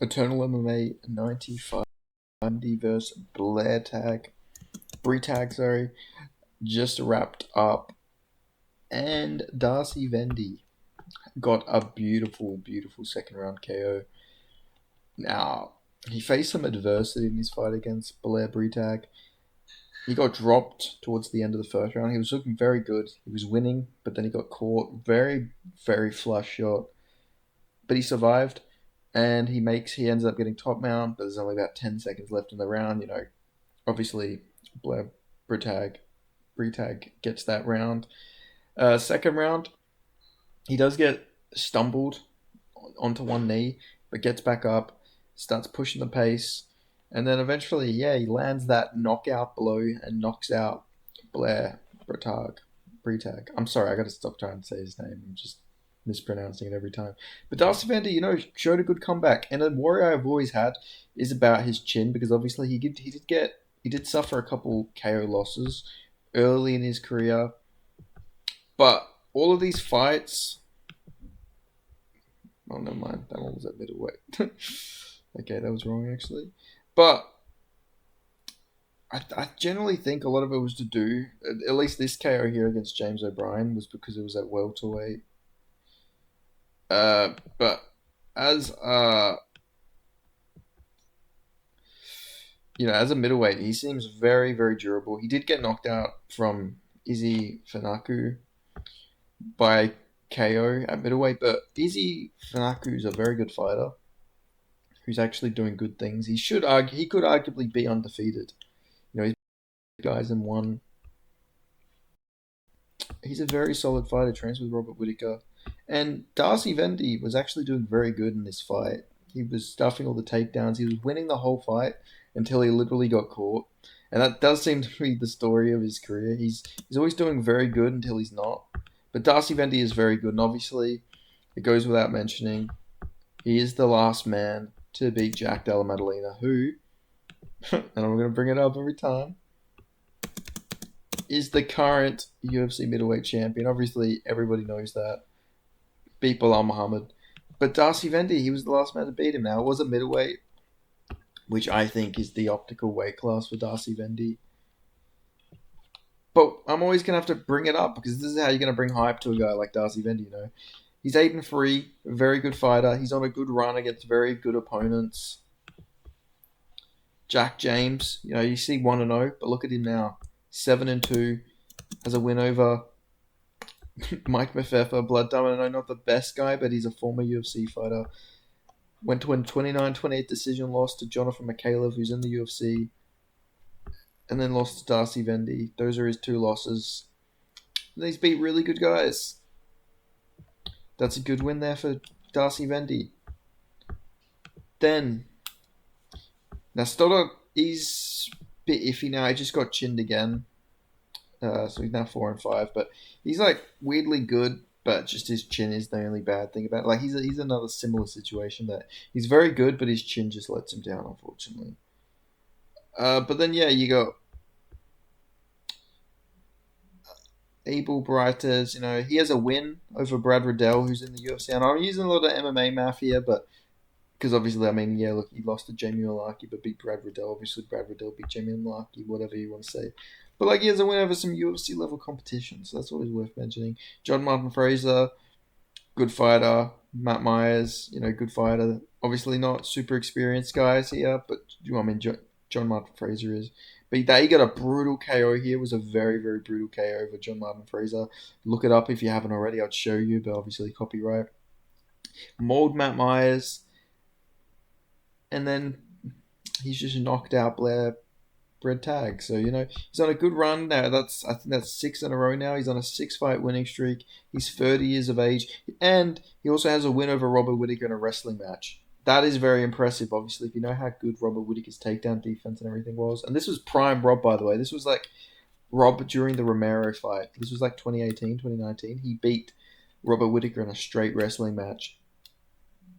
Eternal MMA 95 Bundy versus Bree tag, sorry, just wrapped up. And Darcy Vendy got a beautiful, beautiful second round KO. Now, he faced some adversity in his fight against Blair Bretag. He got dropped towards the end of the first round. He was looking very good. He was winning, but then he got caught. Very, very flush shot. But he survived, and he ends up getting top mount, but there's only about 10 seconds left in the round. Obviously, Blair Bretag gets that round. Second round, he does get stumbled onto one knee, but gets back up, starts pushing the pace, and then eventually, yeah, he lands that knockout blow and knocks out Blair Bretag. Bretag. I'm sorry, I got to stop trying to say his name. I'm just mispronouncing it every time. But Darcy Vendy, showed a good comeback, and a worry I've always had is about his chin because obviously he did suffer a couple KO losses early in his career, but all of these fights. Oh, never mind. That one was at middleweight. Okay, that was wrong actually. But I generally think a lot of it was to do, at least this KO here against James O'Brien was because it was at welterweight. But as as a middleweight, he seems very, very durable. He did get knocked out from Izzy Fanaku by KO at middleweight, but Izzy Fanaku is a very good fighter who's actually doing good things. He could arguably be undefeated. He's guys in one. He's a very solid fighter. Trains with Robert Whitaker, and Darcy Vendy was actually doing very good in this fight. He was stuffing all the takedowns. He was winning the whole fight until he literally got caught. And that does seem to be the story of his career. He's always doing very good until he's not. But Darcy Vendy is very good, and obviously, it goes without mentioning, he is the last man to beat Jack Della Maddalena, who, and I'm going to bring it up every time, is the current UFC middleweight champion. Obviously, everybody knows that. Beat Bilal Muhammad. But Darcy Vendy, he was the last man to beat him. Now, it was a middleweight, which I think is the optical weight class for Darcy Vendy. But I'm always going to have to bring it up because this is how you're going to bring hype to a guy like Darcy Vendy, He's 8-3, very good fighter. He's on a good run against very good opponents. Jack James, you see 1-0, but look at him now. 7-2, has a win over Mike Mafefa, Blood Diamond. I know not the best guy, but he's a former UFC fighter. Went to win 29-28 decision loss to Jonathan Mikhailov, who's in the UFC. And then lost to Darcy Vendy. Those are his two losses. And he's beat really good guys. That's a good win there for Darcy Vendy. Then, now Stoddard, he's a bit iffy now. He just got chinned again. So he's now 4-5. But he's weirdly good, but just his chin is the only bad thing about it. He's another similar situation that he's very good, but his chin just lets him down, unfortunately. But then, yeah, you got Abel Brightes. He has a win over Brad Riddell, who's in the UFC. And I'm using a lot of MMA math here, but because obviously, look, he lost to Jamie Malarkey, but beat Brad Riddell. Obviously, Brad Riddell beat Jamie Malarkey, whatever you want to say. But he has a win over some UFC level competition, so that's always worth mentioning. John Martin Fraser, good fighter. Matt Myers, good fighter. Obviously, not super experienced guys here, but John Martin Fraser is. But he got a brutal KO here. It was a very, very brutal KO over John Martin Fraser. Look it up if you haven't already. I'd show you, but obviously copyright. Mauled Matt Myers. And then he's just knocked out Blair Tag. So, he's on a good run now. I think that's 6 in a row now. He's on a 6-fight winning streak. He's 30 years of age. And he also has a win over Robert Whitaker in a wrestling match. That is very impressive, obviously, if you know how good Robert Whitaker's takedown defense and everything was. And this was prime Rob, by the way. This was Rob during the Romero fight. This was 2018, 2019. He beat Robert Whitaker in a straight wrestling match.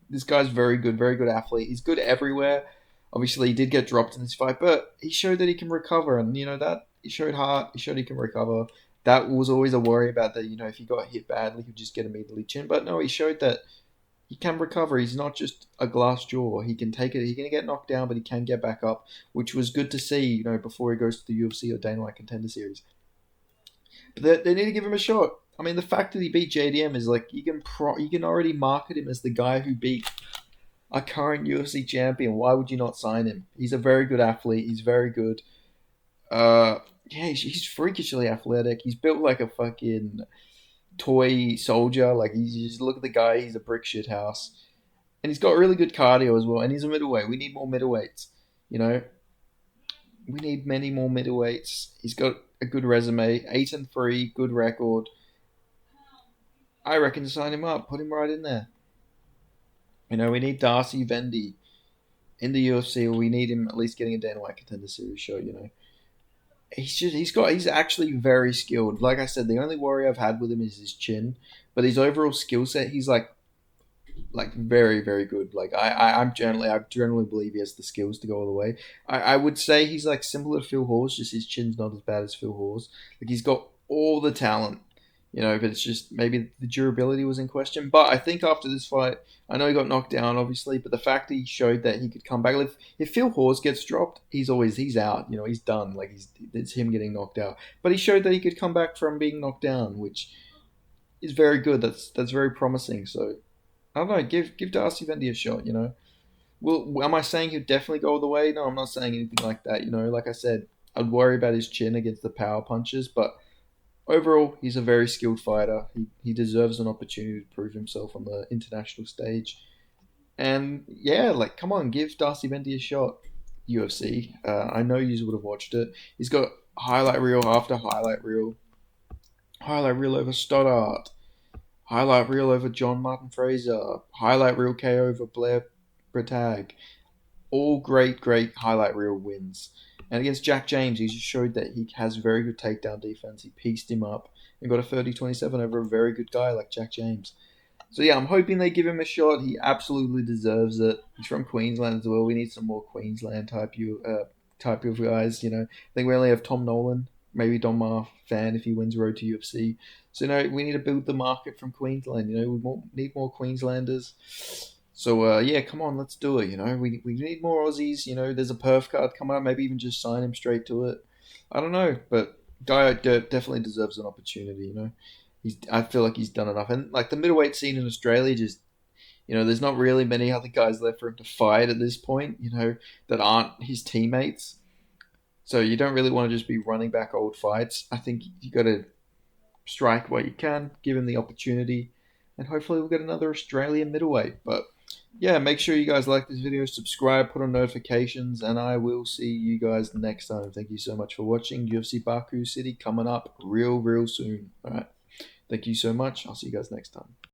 This guy's very good athlete. He's good everywhere. Obviously, he did get dropped in this fight, but he showed that he can recover. And, that he showed heart. He showed he can recover. That was always a worry about that, if he got hit badly, he'd just get immediately chinned. But no, he showed that he can recover. He's not just a glass jaw. He can take it. He can get knocked down, but he can get back up, which was good to see. Before he goes to the UFC or Dana White Contender Series. But they need to give him a shot. I mean, the fact that he beat JDM is like you can already market him as the guy who beat a current UFC champion. Why would you not sign him? He's a very good athlete. He's very good. Yeah, he's freakishly athletic. He's built like a fucking toy soldier. Like he's just look at the guy. He's a brick shit house, and he's got really good cardio as well. And he's a middleweight. We need more middleweights. You know, we need many more middleweights. He's got a good resume, 8-3, good record. I reckon sign him up, put him right in there. We need Darcy Vendy in the UFC, or we need him at least getting a Dana White Contender Series show. He's actually very skilled. Like I said, the only worry I've had with him is his chin, but his overall skill set, he's like very very good. Like I generally believe he has the skills to go all the way. I would say he's like similar to Phil Hawes, just his chin's not as bad as Phil Hawes. Like he's got all the talent, but it's just maybe the durability was in question. But I think after this fight, I know he got knocked down obviously, but the fact that he showed that he could come back. If Phil Hawes gets dropped, he's out. He's done. Like it's him getting knocked out. But he showed that he could come back from being knocked down, which is very good. That's very promising. So I don't know. Give Darcy Vendy a shot. Well, am I saying he'll definitely go all the way? No, I'm not saying anything like that. Like I said, I'd worry about his chin against the power punches, but overall, he's a very skilled fighter. He deserves an opportunity to prove himself on the international stage. And yeah, like come on, give Darcy Vendy a shot. UFC. I know you would have watched it. He's got highlight reel after highlight reel over Stoddart, highlight reel over John Martin Fraser, highlight reel KO over Blair Bretag. All great highlight reel wins. And against Jack James, he just showed that he has very good takedown defense. He pieced him up and got a 30-27 over a very good guy like Jack James. So yeah, I'm hoping they give him a shot. He absolutely deserves it. He's from Queensland as well. We need some more Queensland type of guys. I think we only have Tom Nolan, maybe Don Ma Fan if he wins Road to UFC. So we need to build the market from Queensland. Need more Queenslanders. So yeah, come on, let's do it. We need more Aussies. There's a perf card coming up. Maybe even just sign him straight to it. I don't know, but guy definitely deserves an opportunity. I feel like he's done enough, and like the middleweight scene in Australia, just there's not really many other guys left for him to fight at this point. That aren't his teammates. So you don't really want to just be running back old fights. I think you got to strike what you can, give him the opportunity, and hopefully we'll get another Australian middleweight. But yeah, make sure you guys like this video, subscribe, put on notifications, and I will see you guys next time. Thank you so much for watching. UFC Baku City coming up real soon. All right. Thank you so much. I'll see you guys next time.